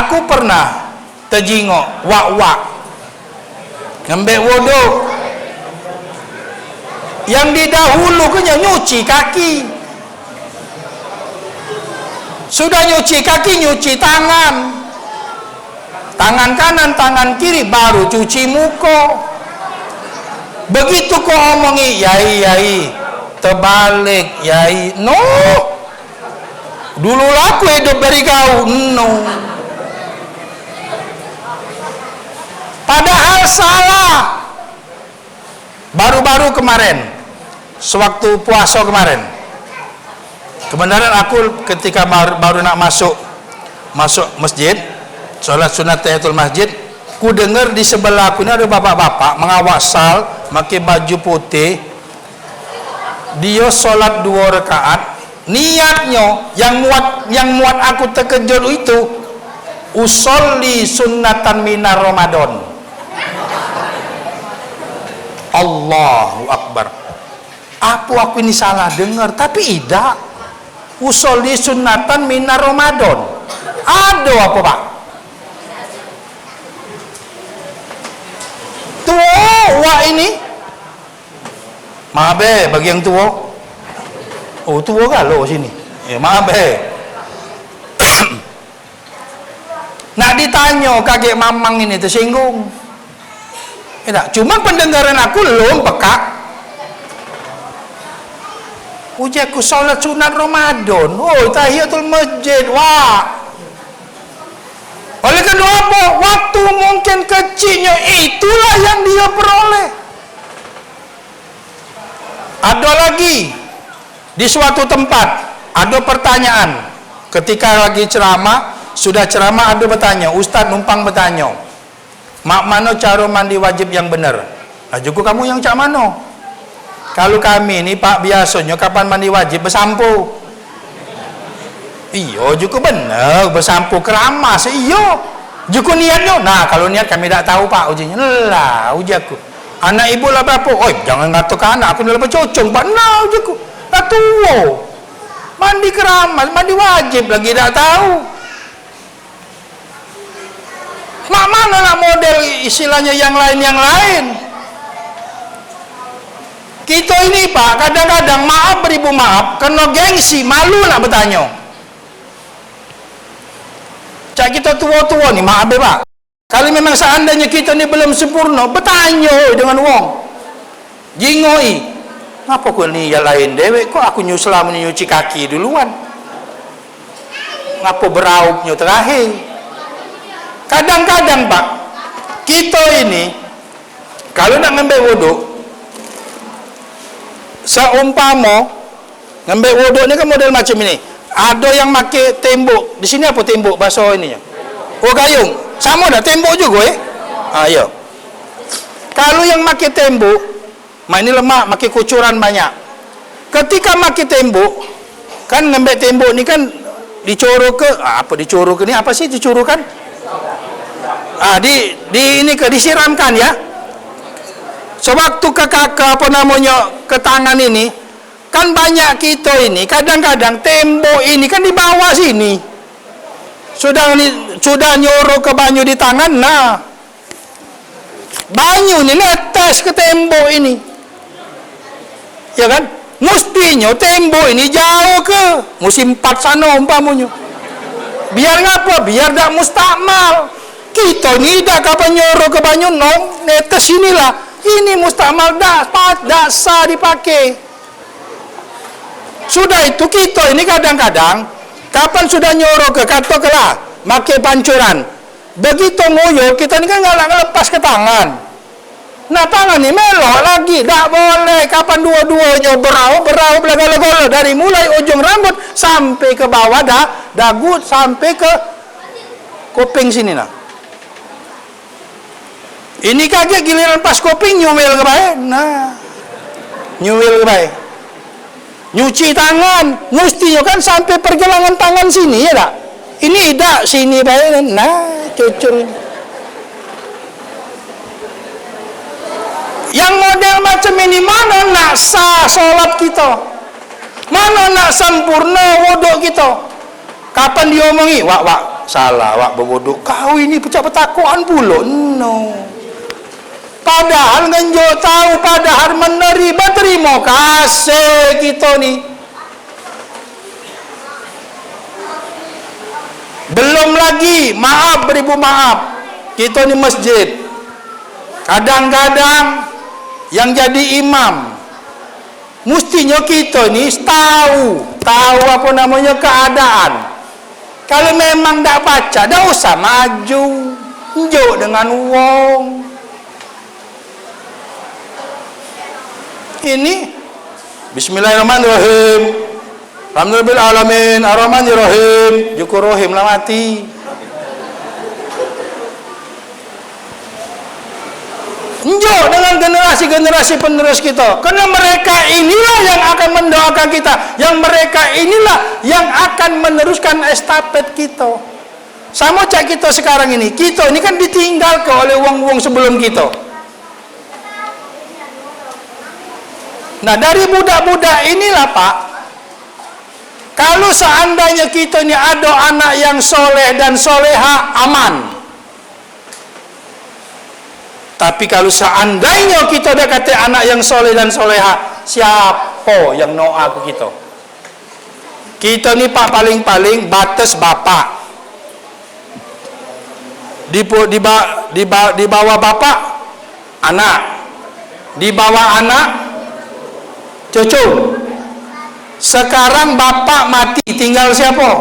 Aku pernah terjingok wak-wak ngambil wuduk, yang didahulu kena nyuci kaki. Sudah nyuci kaki, nyuci tangan, tangan kanan, tangan kiri, baru cuci muka. Begitu kau omongi, yai, terbalik, yai. No, dulu aku hidup dari kau. No, padahal salah. Baru-baru kemarin, sewaktu puasa kemarin, kebenaran aku ketika baru nak masuk masjid, sholat sunat tahiyatul masjid, ku dengar di sebelah aku ni ada bapak-bapak mengawal sal, pakai baju putih. Dia sholat 2 rakaat. Niatnya yang muat aku terkejut itu, usolli sunnatan minar Ramadan. Allahu Akbar. Apa aku ini salah dengar? Tapi tidak. Usolli sunnatan minar Ramadan. Ada apa, Pak? Tua ini. Maaf bagi yang tua. Oh, tua galau sini. Ya, maaf nak ditanya kakek mamang ini tersinggung. Tidak, cuma pendengaran aku belum pekak. Ujiaku sholat sunat Ramadan. Oh, tahiyatul masjid. Wah. Oleh karena apa? Waktu mungkin kecilnya itulah yang dia peroleh. Ada lagi di suatu tempat ada pertanyaan. Ketika lagi ceramah, sudah ceramah ada bertanya, Ustaz numpang bertanya, mak mana cara mandi wajib yang benar? Nah, juga kamu yang cak mana? Kalau kami ni Pak biasanya kapan mandi wajib bersampu. Iya juga benar bersampu keramas. Iya juga niatnya. Nah kalau niat kami tak tahu Pak ujinya. Lah uji aku. Anak ibu lah berapa? Oh jangan ngatakan anak aku ni lah bercocong Pak. Nah uji aku. Dah tua. Mandi keramas, mandi wajib lagi tak tahu. Mak mana nak model istilahnya yang lain. Kita ini Pak, kadang-kadang maaf beribu maaf, kena gengsi, malu nak bertanya. Cak kita tua-tua ni, maaf Pak. Kalau memang seandainya kita ni belum sempurna, bertanya dengan wong. Jingoi. Apa kau ni yang lain dewek? Kok aku nyuslah menyuci kaki duluan? Ngapa beraupnya terakhir? Kadang-kadang Pak, kita ini kalau nak ngambil wuduk, seumpama ngambil wuduk ni kan model macam ini. Ada yang pakai tembok. Di sini apa tembok bahasa ininya? Oh gayung. Sama dah tembok juga ya. Kalau yang pakai tembok, mak ini lemak, pakai kucuran banyak. Ketika pakai tembok, kan ngambil tembok ni kan dicoro ke apa dicoro ke ni apa sih dicoro kan? Ini ke disiramkan ya. Sewaktu ke apa namanya ke tangan ini kan banyak kita ini kadang-kadang tembok ini kan di bawah sini sudah nyuruh ke banyu di tangan. Nah banyu ini netes ke tembok ini ya kan, mestinya tembok ini jauh ke musim 4 sana umpamanya, biar ngapa, biar tak mustakmal. Kita ini dah kapan nyuruh ke banyu netes inilah. Ini mustakmal dah sah dipakai. Sudah itu kita ini kadang-kadang kapan sudah nyuruh ke katakanlah pakai pancuran. Begitu nguyuh kita ini kan nggak lepas ke tangan. Nah tangan ini melok lagi, tak boleh. Kapan dua-duanya beraup lega-lega dari mulai ujung rambut sampai ke bawah dagu sampai ke kuping sini nah. Ini kaget giliran pas kuping nyuwil ke baik. Nah, nyuwil ke baik. Nyuci tangan, mestinya kan sampai pergelangan tangan sini ya tak? Ini tak sini baik. Nah, cucur. Yang model macam ini mana nak sah solat kita? Mana nak sempurna wuduk kita? Kapan diomongi? Wak, salah awak bebodok. Kau ini pecah petakuan pula. No. Padahal ngenjo tahu, padahal menerima terima kasih kita ni. Belum lagi, maaf beribu maaf, kita ni masjid. Kadang-kadang yang jadi imam, mestinya kita ni tahu apa namanya keadaan. Kalau memang tak baca, dah usah maju, unjuk dengan wong. Ini Bismillahirrahmanirrahim. Alhamdulillahirrahmanirrahim. Ar-Rahmanirrahim. Syukur rahim lah mati. Unjuk dengan generasi-generasi penerus kita. Karena mereka inilah yang akan mendoakan kita. Yang mereka inilah yang akan meneruskan estafet kita. Sama cak kita sekarang ini. Kita ini kan ditinggalkan oleh wong-wong sebelum kita. Nah, dari budak-budak inilah Pak, kalau seandainya kita ini ada anak yang soleh dan soleha, aman. Tapi kalau seandainya kita ada kata anak yang soleh dan soleha, siapa yang doa ke kita? Kita ni Pak paling-paling batas bapak. Di bawah bapak, anak. Di bawah anak, cucu. Sekarang bapak mati, tinggal siapa?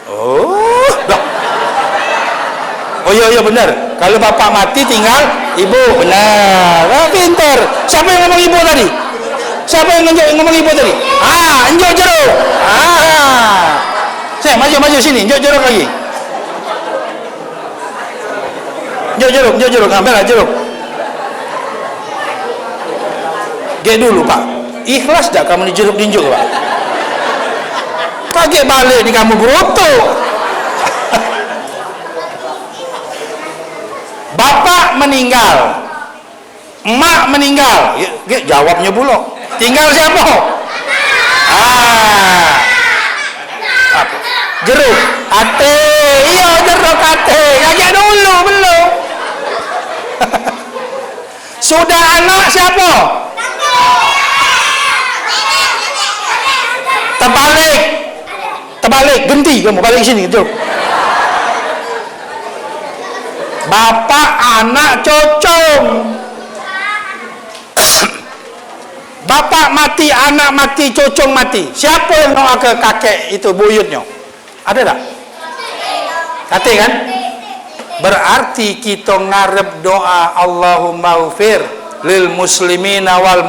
Oh, oh iya benar. Kalau bapak mati tinggal ibu, benar. Pintar. Siapa yang ngomong ibu tadi? Siapa yang ngomong ibu tadi? Enjok jeruk. Saya maju sini, enjok jeruk lagi. Enjok jeruk, ambillah jeruk. Gek dulu Pak. Ikhlas tak kamu dijeruk-dinjuk Pak? Kaget balik di kamu beroto. Bapak meninggal, emak meninggal, jawabnya pula. Tinggal siapa? Apa? Jeruk, ate, iya jeruk ate. Kaget dulu belum. Sudah anak siapa? Terbalik, ganti kamu balik sini jauh. Bapak, anak, cocong. Bapak mati, anak mati, cocong mati. Siapa yang doa ke kakek itu buyutnya? Ada tak? Kakek kan? Berarti kita ngarep doa Allahumma ufir lil muslimina wal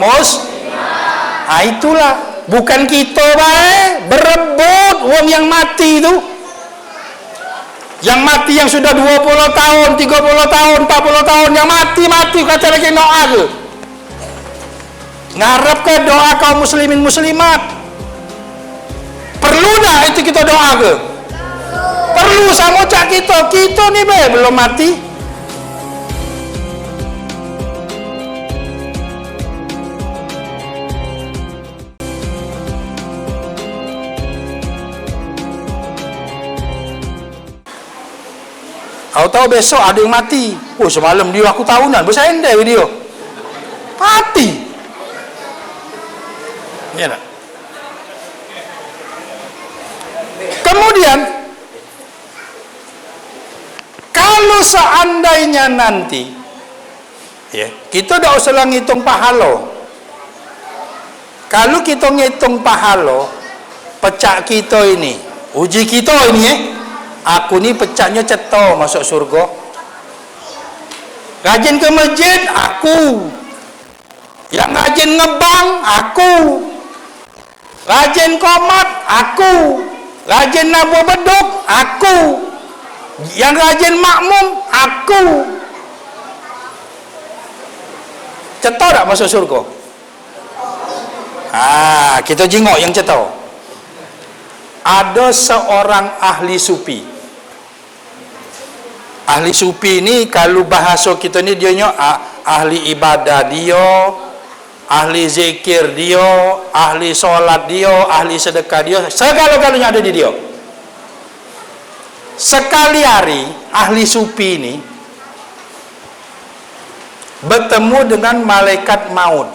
itulah. Bukan kita baik berebut wong yang mati itu. Yang mati yang sudah 20 tahun, 30 tahun, 40 tahun, yang mati kata lagi doa ke. Ngarep ke doa kaum muslimin muslimat. Perlu dah itu kita doa ke? Perlu sama cak kita ni belum mati. Tahu-tahu besok ada yang mati. Oh, semalam dia aku tahunan, bersendai dia. Mati. Ya tak? Kemudian, kalau seandainya nanti, ya, kita tak usah ngitung pahala. Kalau kita ngitung pahala, pecah kita ini, uji kita ini, aku ni pecahnya ceto masuk surga. Rajin ke masjid, aku. Yang rajin ngebang, aku. Rajin komat, aku. Rajin nabuh beduk, aku. Yang rajin makmum, aku. Ceto tak masuk surga? Kita jengok yang ceto. Ada seorang ahli sufi. Ahli sufi ni kalau bahasa kita ni dia ahli ibadah dia, ahli zikir dia, ahli solat dia, ahli sedekah dia, segala-galanya ada di dia. Sekali hari ahli sufi ini bertemu dengan malaikat maut.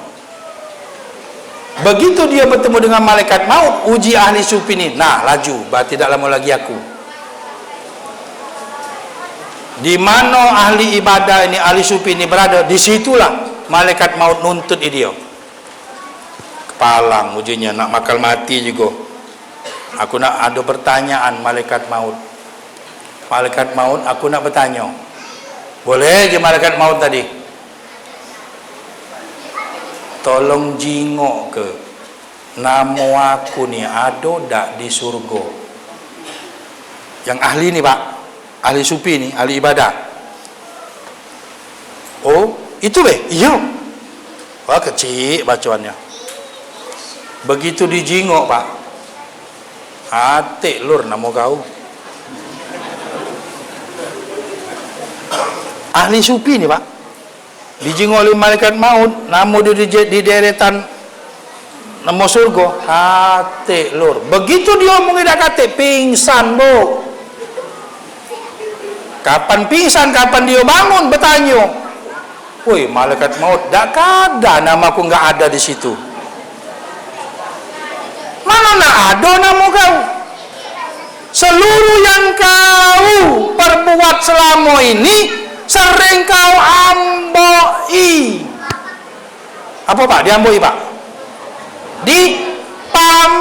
Begitu dia bertemu dengan malaikat maut, uji ahli sufi ini, nah laju, tidak lama lagi aku. Di mana ahli ibadah ini, ahli sufi ini berada, disitulah malaikat maut nuntut dia. Kepalang ujinya, nak makal mati juga. Aku nak ada pertanyaan malaikat maut. Malaikat maut, aku nak bertanya. Boleh je malaikat maut tadi? Tolong jingok ke nama aku ni ada tak di surga? Yang ahli ni pak, ahli sufi ni, ahli ibadah. Oh itu iya. Wah kecil bacaannya. Begitu dijingok pak, hati lur nama kau. Ahli sufi ni pak, dijingok oleh malaikat maut, nama dia di deretan nama surga, hati lur. Begitu dia mengidak kata pingsan bu. Kapan pingsan, kapan dia bangun, bertanya. Woi malaikat maut, dak ada namaku nggak ada di situ. Mana nak ada nama kau? Seluruh yang kau perbuat selama ini sering kau amboi. Apa pak? Diamboi pak? Dipamerke.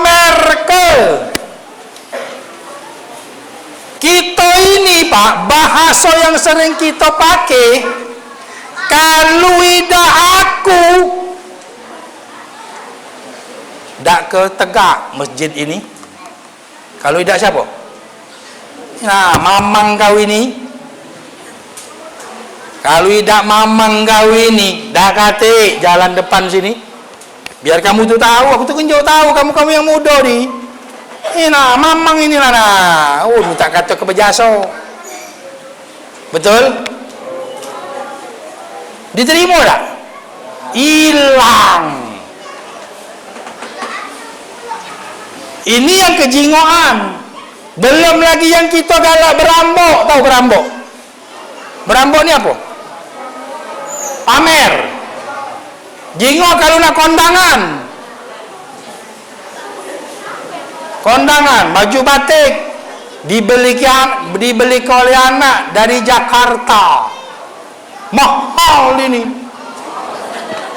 Kita ini pak, bahasa yang sering kita pakai, kalau tidak aku dak ke tegak masjid ini. Kalau tidak siapa? Nah mamang kau ini. Kalau tidak mamang kau ini, dah kate jalan depan sini. Biar kamu tuh tahu, aku tuh kunjau tahu kamu yang muda nih. Ini nah, mamang ini nah. Oh, minta kata ke bejaso. Betul? Diterima tak? Hilang. Ini yang kejingoan. Belum lagi yang kita galak berambok. Tahu berambok? Berambok ni apa? Pamer. Jingok kalau nak kondangan. Kondangan, baju batik dibeli oleh anak dari Jakarta. Mahal ini.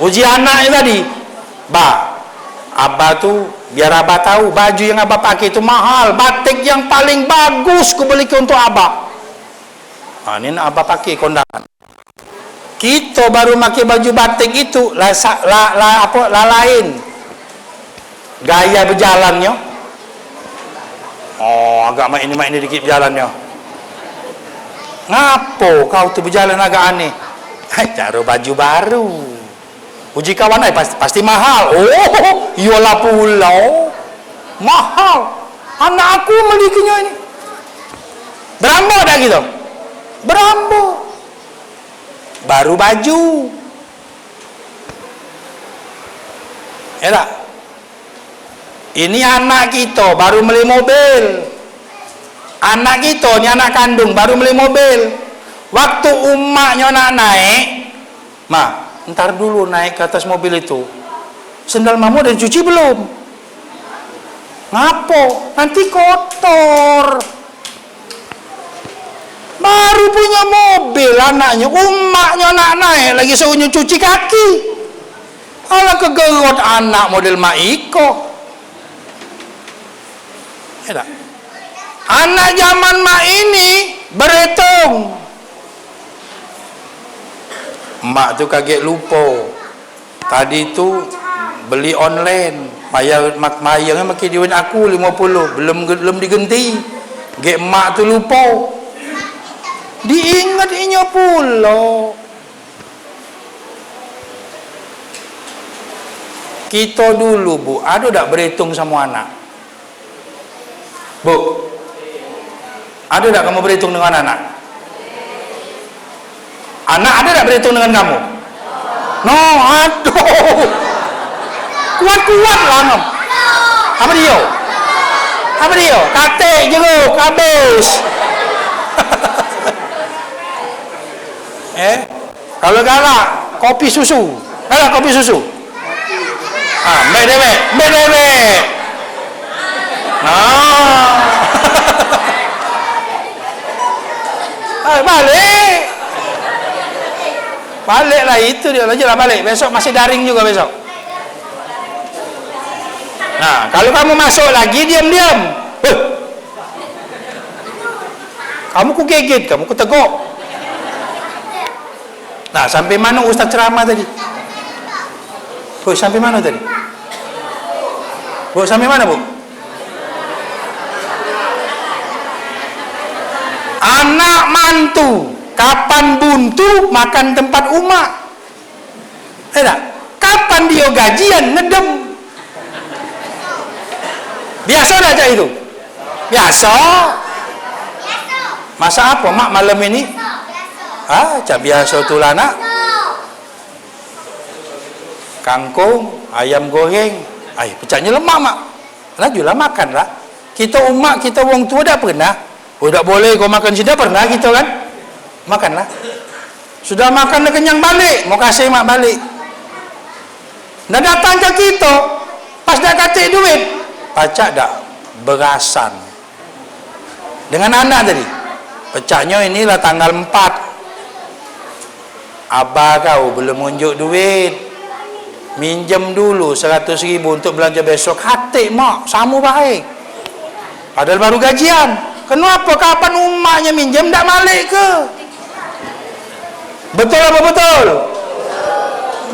Uji anak tadi. Abah tu biar abah tahu baju yang abah pakai itu mahal. Batik yang paling bagus ku beli untuk abah. Nah, ini abah pakai kondangan. Kita baru pakai baju batik itu lain. Gaya berjalannya. Oh, agak mak ini dikit berjalannya. Ngapo kau tu berjalan agak aneh? Taruh baju baru. Uji kawan pasti mahal. Oh, iyalah pulau. Mahal. Anak aku melikinya ini. Berambut dah gitu. Berambut. Baru baju. Ya tak? Ini anak kita baru beli mobil. Anak kita, ini anak kandung baru beli mobil. Waktu umaknya nak naik, ntar dulu naik ke atas mobil itu. Sendal mamu udah dicuci belum? Ngapo? Nanti kotor. Baru punya mobil anaknya, umaknya nak naik lagi suruh cuci kaki. Alah kegerot anak model Maiko. Ya tak? Anak zaman mak ini berhitung. Mak tu kaget lupa. Tadi tu beli online. Mayangnya makin duit aku 50. Belum diganti. Gek mak tu lupa. Diingat inya pula. Kita dulu bu, ada tak berhitung sama anak? Bu, ada tak kamu berhitung dengan anak? Anak ada tak berhitung dengan kamu? No, aduh. Kuat-kuat lah ngam. Apa dia? Kate jeruk habis. Kalau galak kopi susu. Galak kopi susu. Mbak dewek. Baliklah, itu dia aja lah, balik. Besok masih daring juga besok. Nah, kalau kamu masuk lagi diam-diam. Kamu ku gegit, kamu ku teguk. Nah, sampai mana Ustaz ceramah tadi? Bu, sampai mana tadi? Bu, sampai mana, Bu? Anak mantu, kapan buntu makan tempat umak? Tidak. Kapan dia gajian ngedem? Biasa aja itu. Biasa. Masa apa mak malam ini? Cak biasa tu lah nak. Kangkung, ayam goreng. Pecahnya lemak mak. Lajulah makan lah. Kita umak, kita wong tua dah pernah. Tak boleh kau makan sini, pernah kita kan? Makanlah. Sudah makan dah kenyang balik, mau kasih mak balik. Dah datang ke kita, pas dah katik duit, pacak dah berasan. Dengan anak tadi, pecahnya inilah tanggal 4. Abah kau belum unjuk duit, minjem dulu 100.000 untuk belanja besok. Katik mak, sama baik. Padahal baru gajian. Kenapa kapan umaknya minjem tak balik ke? Betul apa betul?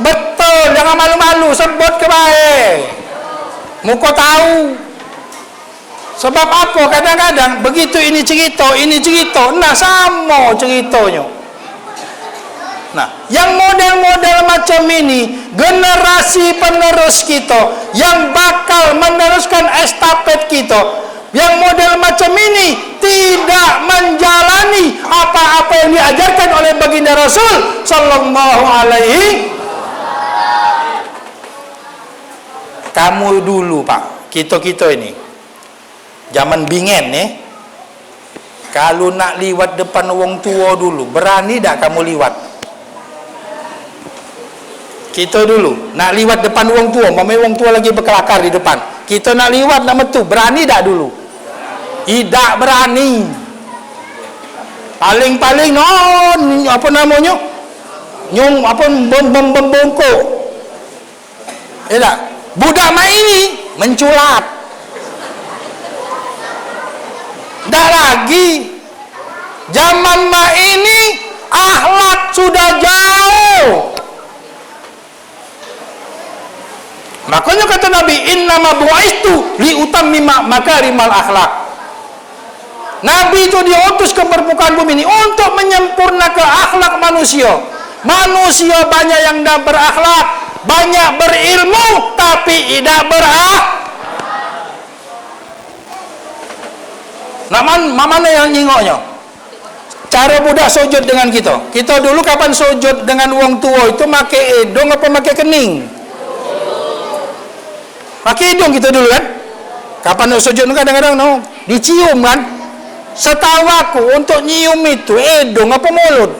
Betul, jangan malu-malu, sebut ke baik. Muka tahu. Sebab apa? Kadang-kadang begitu ini cerita, nah sama ceritanya. Nah, yang model-model macam ini, generasi penerus kita yang bakal meneruskan estafet kita, yang model macam ini tidak menjalani apa-apa yang diajarkan oleh baginda Rasul sallallahu alaihi. Kamu dulu Pak, kita ini zaman bingen nih, kalau nak liwat depan wong tua dulu, berani tak kamu liwat? Kita dulu nak liwat depan wong tua, mamai wong tua lagi berkelakar di depan, kita nak liwat nak metu, berani tak dulu? Tidak berani. Paling-paling apa namanya? Nyung apa bongkok. Tak? Budak mak ini menculat. Dah lagi zaman mak ini akhlak sudah jauh. Makanya kata Nabi, innama bu'istu liutammima makarimal akhlak. Nabi itu diutus ke permukaan bumi ini untuk menyempurnakan akhlak manusia. Manusia banyak yang tidak berakhlak, banyak berilmu tapi tidak berakhlak. Mana yang nyingoknya? Cara budak sujud dengan kita. Kita dulu kapan sujud dengan wong tua itu pakai edong apa pakai kening? Pakai hidung kita dulu kan? Kapan sujud kadang-kadang dicium kan? Setahu aku untuk nyium itu hidung apa mulut?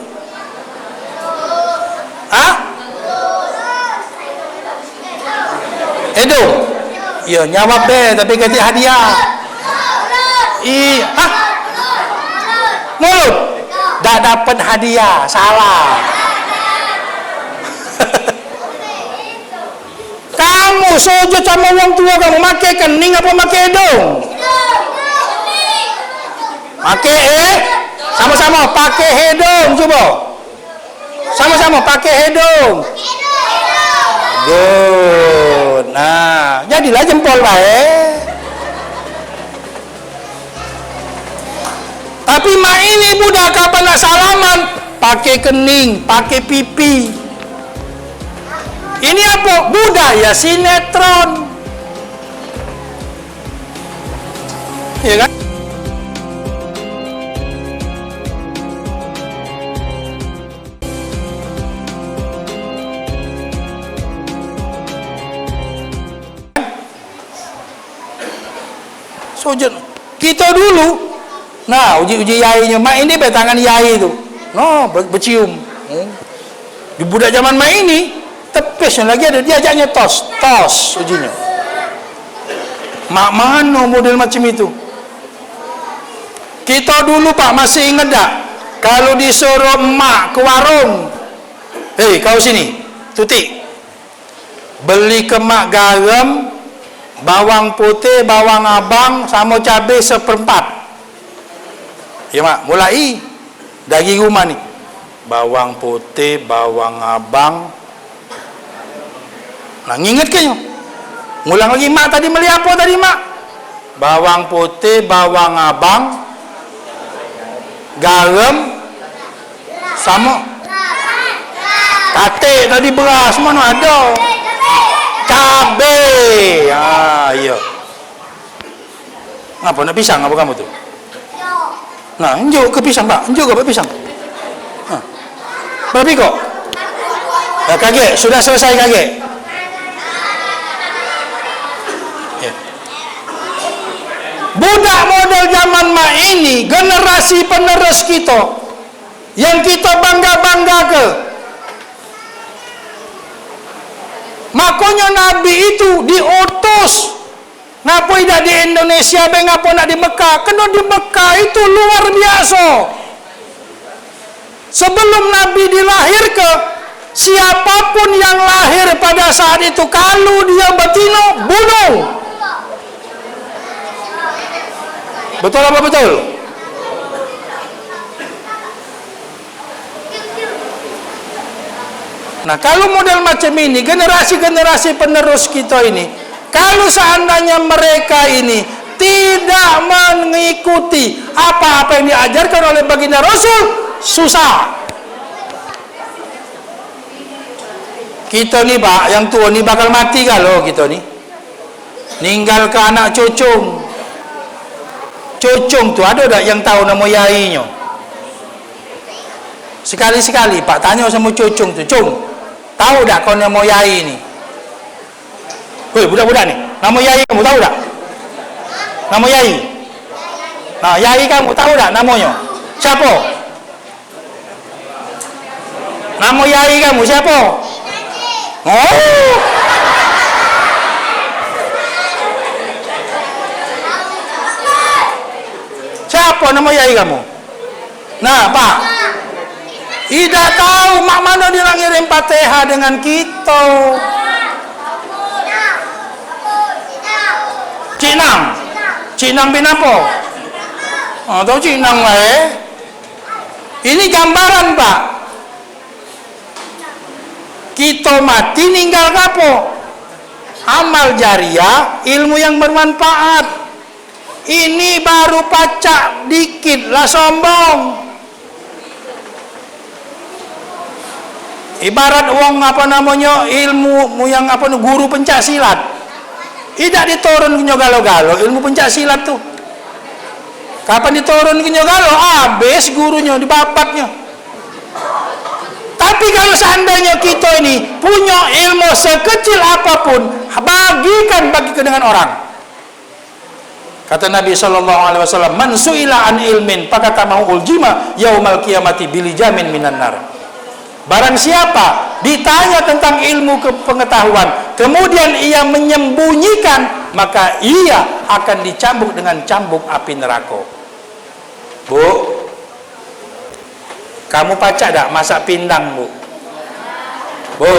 Hidung. Ya nyawab deh tapi ganti hadiah. Mulut. Dah dapat hadiah, salah. Kamu sujud sama orang tua kamu pakai kening apa pakai hidung? Pakai sama-sama pakai hidung, coba. Sama-sama pakai hidung. Good. Nah, jadilah jempol baik. Tapi mak ini budak kapan nak salaman pakai kening, pakai pipi. Ini apa? Budaya sinetron. Iya kan? Sujud. Kita dulu Nah, uji yainya. Mak ini tangan yai itu. No, bercium. Di budak zaman mak ini, tepisnya lagi ada diajaknya tos ujinya. Mak mana model macam itu? Kita dulu Pak masih ingat tak? Kalau disuruh emak ke warung, hei kau sini, Tuti, beli ke mak garam, bawang putih, bawang abang, sama cabai 1/4. Ya mak, mulai dari rumah nih, bawang putih, bawang abang. Nah nginget kayaknya, ngulang lagi mak tadi beli apa tadi mak? Bawang putih, bawang abang, garam, sama kate tadi, beras mana ada, cabai. Iya. Ngapa nak pisang apa kamu tuh? Nah, enjuk ke pisang Pak, enjuk ke pisang. Berapa kok? Ya, kaget, sudah selesai kaget. Ya. Budak model zaman mak ini, generasi penerus kita, yang kita bangga ke. Makanya Nabi itu diutus. Ngapa tidak di Indonesia, ngapa nak di Mekah? Karena di Mekah itu luar biasa. Sebelum Nabi dilahirkan, siapapun yang lahir pada saat itu, kalau dia betina, bunuh. Betul apa betul? Nah, kalau model macam ini, generasi-generasi penerus kita ini, kalau seandainya mereka ini tidak mengikuti apa-apa yang diajarkan oleh baginda Rasul, susah. Kita nih Pak, yang tua nih bakal mati kalau kita nih ninggal ke anak cucung. Cucung tuh ada tak yang tahu nama yainya? Sekali-sekali Pak tanya sama cucung tuh, Cung, tahu tak kau nama yai ini? Woi budak-budak nih, nama yai kamu tahu tak? Nama yai? Nah yai kamu tahu tak namanya? Siapa? Nama yai kamu siapa? Oh. Siapa nama yai kamu? Nah Pak, tidak tahu mak mana dia ngirim Fatihah dengan kita. Cinang bin apa? Oh, tahu Cinang lah. Ini gambaran Pak. Kita mati ninggal apa? Amal jariah, ilmu yang bermanfaat. Ini baru pacak dikit lah sombong. Ibarat uang apa namanya, ilmu yang apa guru pencak silat. Tidak diturun ke galo-galo ilmu pencak silat tuh. Kapan diturun ke galo? Habis gurunya dibabaknya. Tapi kalau seandainya kita ini punya ilmu sekecil apapun, bagikan dengan orang. Kata Nabi SAW, man su'ila an ilmin fakatamahu uljima yaumal qiyamati bilijamin minan nar. Barang siapa ditanya tentang ilmu pengetahuan, kemudian ia menyembunyikan, maka ia akan dicambuk dengan cambuk api neraka. Bu, kamu pacak tak masak pindang, Bu? Bu,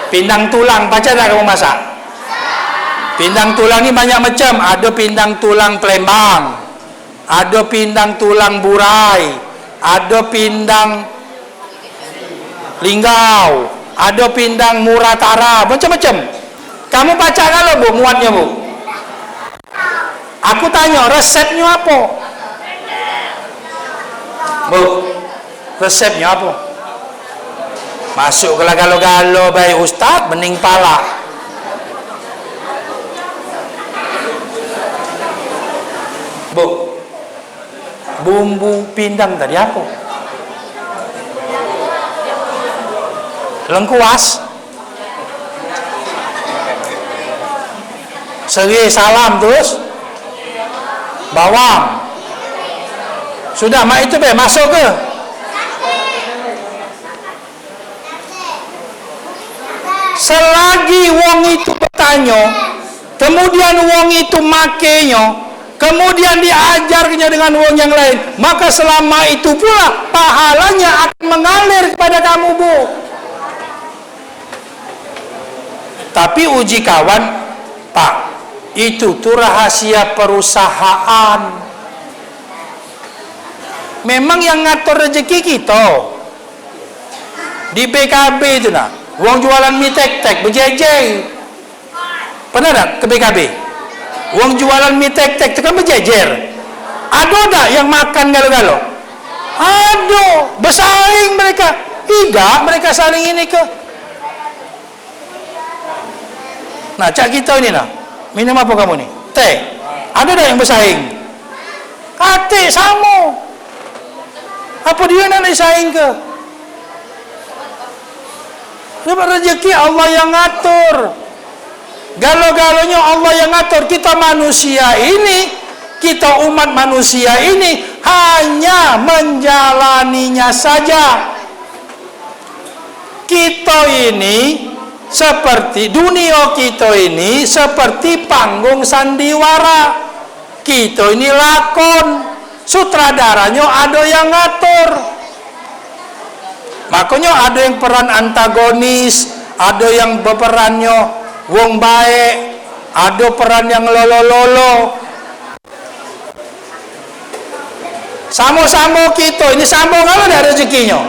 pindang tulang pacak tak kamu masak? Pindang tulang ini banyak macam. Ada pindang tulang Palembang, ada pindang tulang Burai, ada pindang Linggau, ada pindang Muratara, macam-macam. Kamu baca kalau Bu muatnya Bu? Aku tanya resepnya apa? Bu, resepnya apa? Masuk ke galo-galo baik Ustaz, bening pala. Bu, bumbu pindang tadi apa? Lengkuas, seri salam terus bawang, Sudah, mak itu be masuk ke? Selagi wong itu bertanya, kemudian wong itu makenya, kemudian diajarnya dengan wong yang lain, maka selama itu pula pahalanya akan mengalir kepada kamu, Bu. Tapi uji kawan, Pak, itu tuh rahasia perusahaan. Memang yang ngatur rezeki kita di BKB itu nah, wong jualan mie tek-tek berjejer. Pernah tak ke BKB? Wong jualan mie tek-tek itu kan berjejer. Ada tak yang makan galo-galo? Ada, bersaing mereka. Tidak, mereka saling ini ke. Nah, cak kita ini nah, minum apa kamu nih? Teh. Ada tak yang bersaing? Kate sama. Apa dia nak saing ke? Sebab rezeki Allah yang ngatur. Galo-galonya Allah yang ngatur. Kita manusia ini, kita umat manusia ini hanya menjalaninya saja. Kita ini seperti dunia, kita ini seperti panggung sandiwara. Kita ini lakon, sutradaranya ada yang ngatur. Makanya ada yang peran antagonis, ada yang berperannya wong baik, ada peran yang lolo-lolo. Sama-sama kita ini sama kalau ada rezekinya.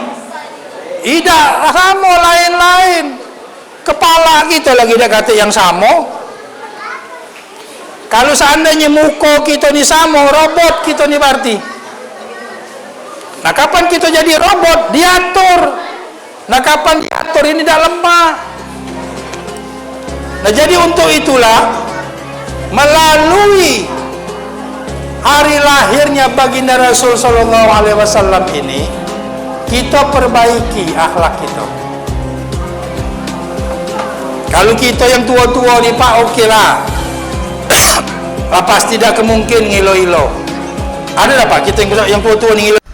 Tidak sama, lain-lain. Kepala kita lagi dah kata yang sama. Kalau seandainya muka kita ni sama, robot kita ni berarti. Nah, kapan kita jadi robot? Diatur. Nah, kapan diatur ini dah lemah. Nah, jadi untuk itulah melalui hari lahirnya baginda Rasul sallallahu alaihi wasallam ini, kita perbaiki akhlak kita. Kalau kita yang tua-tua ni Pak, okeylah. Lepas tidak kemungkin ngilo-ilo. Ada tak Pak kita yang tua-tua ni ngilo?